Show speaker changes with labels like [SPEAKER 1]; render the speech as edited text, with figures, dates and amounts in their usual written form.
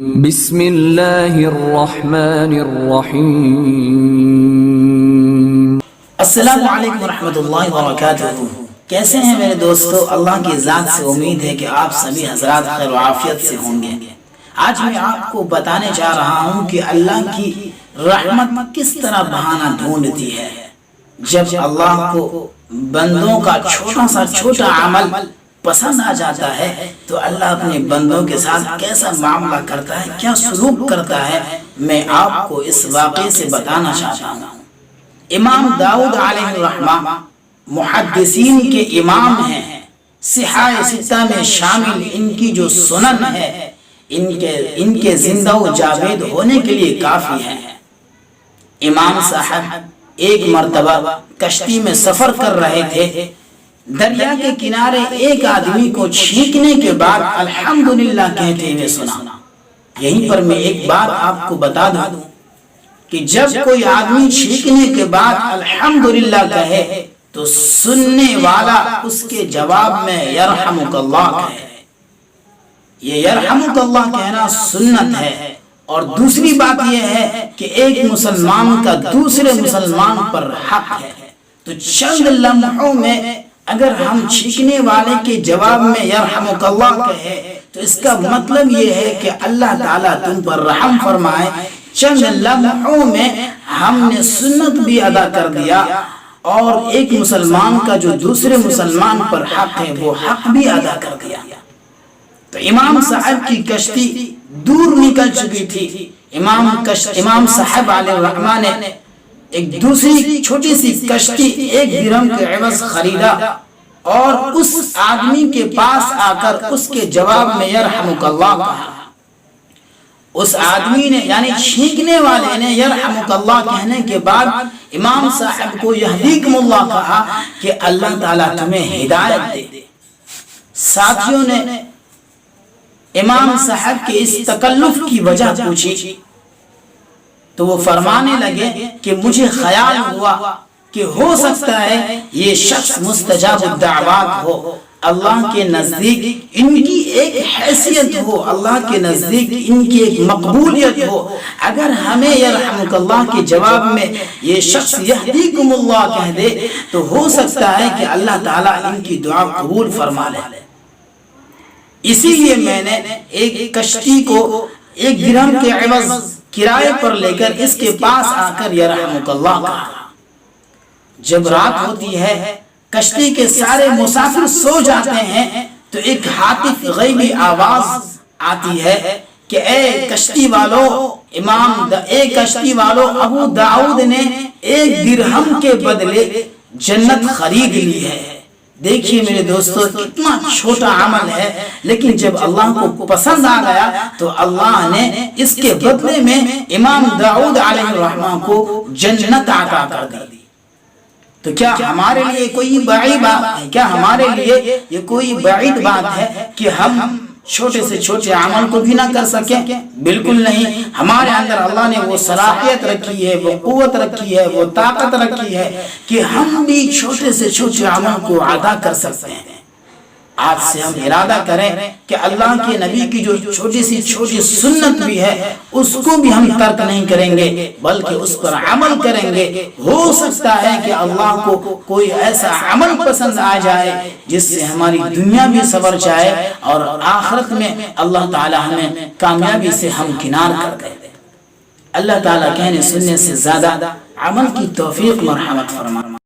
[SPEAKER 1] بسم اللہ الرحمن الرحیم۔
[SPEAKER 2] السلام علیکم ورحمۃ اللہ وبرکاتہ۔ کیسے ہیں میرے دوستو؟ اللہ کی ذات سے امید ہے کہ آپ سبھی حضرات خیر و عافیت سے ہوں گے۔ آج میں آپ کو بتانے جا رہا ہوں کہ اللہ کی رحمت کس طرح بہانہ ڈھونڈتی ہے۔ جب اللہ کو بندوں کا چھوٹا سا چھوٹا عمل پسند آ جاتا ہے تو اللہ اپنے بندوں کے ساتھ کیسا معاملہ کرتا ہے، کیا سلوک کرتا ہے، میں آپ کو اس واقعے سے بتانا چاہتا ہوں۔ امام داؤد علیہ الرحمہ محدثین کے امام ہیں، صحاح ستہ میں شامل ان کی جو سنن ہے ان کے زندہ و جاوید ہونے کے لیے کافی ہے۔ امام صاحب ایک مرتبہ کشتی میں سفر کر رہے تھے، دریا کے کنارے ایک آدمی کو چھینکنے کے بعد الحمدللہ کہتے ہوئے سنا۔ یہیں پر میں ایک بات آپ کو بتا دوں کہ جب کوئی آدمی چھینکنے کے بعد الحمدللہ کہے تو سننے والا اس کے جواب میں یرحمک اللہ کہے۔ یہ یرحمک اللہ کہنا سنت ہے۔ اور دوسری بات یہ ہے کہ ایک مسلمان کا دوسرے مسلمان پر حق ہے۔ تو چند لمحوں میں اگر ہم چھینکنے والے کے جواب میں یرحمک اللہ کہے تو اس کا مطلب یہ ہے کہ اللہ تعالیٰ تم پر رحم فرمائے۔ چند لمحوں میں ہم نے سنت بھی ادا کر دیا اور ایک مسلمان کا جو دوسرے مسلمان پر حق ہے وہ حق بھی ادا کر دیا۔ تو امام صاحب کی کشتی دور نکل چکی تھی۔ امام صاحب علیہ الرحمہ نے ایک دوسری چھوٹی سی کشتی 1 درہم کے عوض خریدا اور اس آدمی کے پاس آ کر اس کے جواب میں یرحمک اللہ کہا۔ اس آدمی نے یعنی چھینکنے والے نے یرحمک اللہ کہنے کے بعد امام صاحب کو یہدیکم اللہ کہا کہ اللہ تعالیٰ تمہیں ہدایت دے۔ ساتھیوں نے امام صاحب کے اس تکلف کی وجہ پوچھی تو وہ فرمانے لگے کہ مجھے خیال ہوا کہ ہو سکتا ہے یہ شخص مستجاب الدعوات ہو، اللہ کے نزدیک ان کی ایک حیثیت ہو، اللہ کے نزدیک ان کی ایک مقبولیت ہو۔ اگر ہمیں یرحمک اللہ کے جواب میں یہ شخص یہدیکم اللہ کہہ دے تو ہو سکتا ہے کہ اللہ تعالیٰ ان کی دعا قبول فرما لے۔ اسی لیے میں نے ایک کشتی کو 1 درہم کے عوض کرائے پر لے کر اس کے پاس آ کر یرحمک اللہ کہا۔ جب رات ہوتی ہے کشتی کے سارے مسافر سو جاتے ہیں تو ایک ہاتف غیبی آواز آتی ہے کہ اے کشتی والو ابو داؤد نے 1 درہم کے بدلے جنت خرید لی ہے۔ دیکھیے میرے دوستو کتنا چھوٹا عمل ہے، لیکن جب اللہ کو پسند آ گیا تو اللہ نے اس کے بدلے میں امام داؤد علیہ الرحمہ کو جنت عطا کر دی۔ تو کیا ہمارے لیے کوئی بعید بات ہے؟ کیا ہمارے لیے یہ کوئی بعید بات ہے کہ ہم چھوٹے سے چھوٹے عمل کو بھی نہ کر سکیں؟ بالکل نہیں۔ ہمارے اندر اللہ نے وہ صلاحیت رکھی ہے، وہ قوت رکھی ہے، وہ طاقت رکھی ہے کہ ہم بھی چھوٹے سے چھوٹے عمل کو ادا کر سکتے ہیں۔ آج سے ہم ارادہ کریں کہ اللہ کے نبی کی جو چھوٹی سی چھوٹی سنت بھی ہے اس کو بھی ہم ترک نہیں کریں گے بلکہ اس پر عمل کریں گے۔ ہو سکتا ہے کہ اللہ کو کوئی ایسا عمل پسند آ جائے جس سے ہماری دنیا بھی سنور جائے اور آخرت میں اللہ تعالی ہمیں کامیابی سے ہمکنار کر دے۔ اللہ تعالیٰ کہنے سننے سے زیادہ عمل کی توفیق مرحمت فرمائے۔